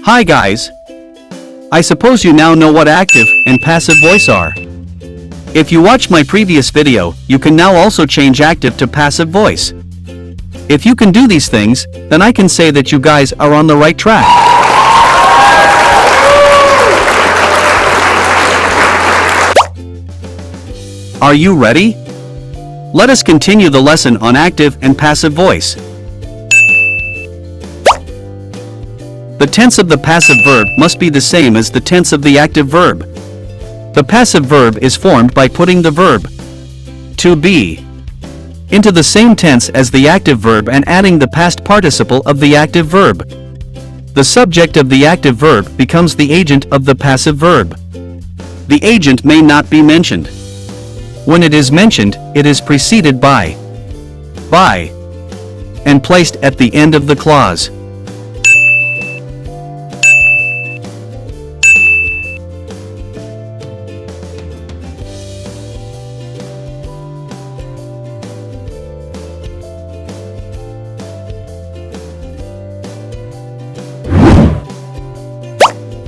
Hi guys! I suppose you now know what active and passive voice are. If you watched my previous video, you can now also change active to passive voice. If you can do these things, then I can say that you guys are on the right track. Are you ready? Let us continue the lesson on active and passive voice. The tense of the passive verb must be the same as the tense of the active verb. The passive verb is formed by putting the verb to be into the same tense as the active verb and adding the past participle of the active verb. The subject of the active verb becomes the agent of the passive verb. The agent may not be mentioned. When it is mentioned, it is preceded by, and placed at the end of the clause.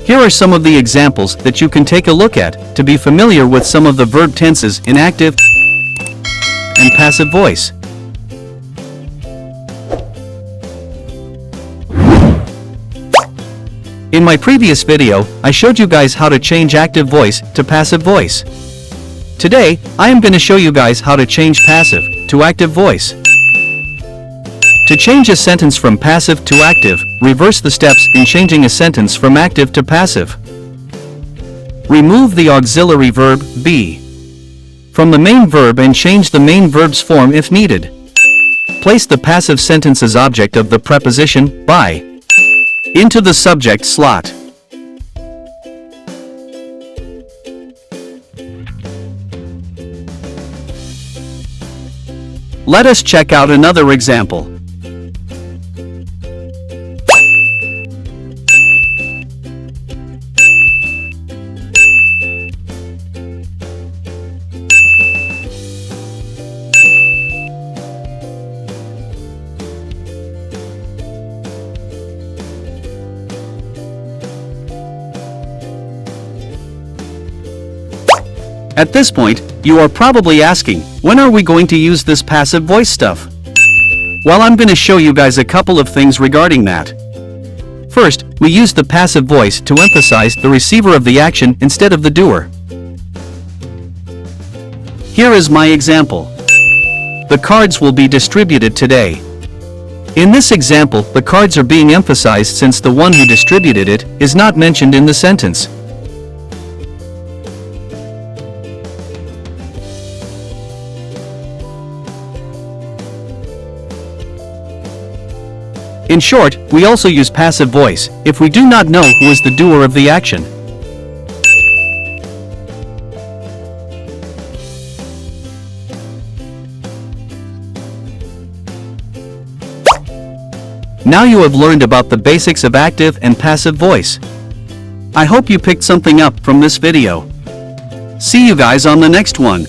Here are some of the examples that you can take a look at to be familiar with some of the verb tenses in active and passive voice. In my previous video, I showed you guys how to change active voice to passive voice. Today, I am going to show you guys how to change passive to active voice. To change a sentence from passive to active, reverse the steps in changing a sentence from active to passive. Remove the auxiliary verb be from the main verb and change the main verb's form if needed. Place the passive sentence's object of the preposition by into the subject slot. Let us check out another example. At this point, you are probably asking, when are we going to use this passive voice stuff? Well, I'm going to show you guys a couple of things regarding that. First, we use the passive voice to emphasize the receiver of the action instead of the doer. Here is my example. The cards will be distributed today. In this example, the cards are being emphasized since the one who distributed it is not mentioned in the sentence. In short, we also use passive voice if we do not know who is the doer of the action. Now you have learned about the basics of active and passive voice. I hope you picked something up from this video. See you guys on the next one.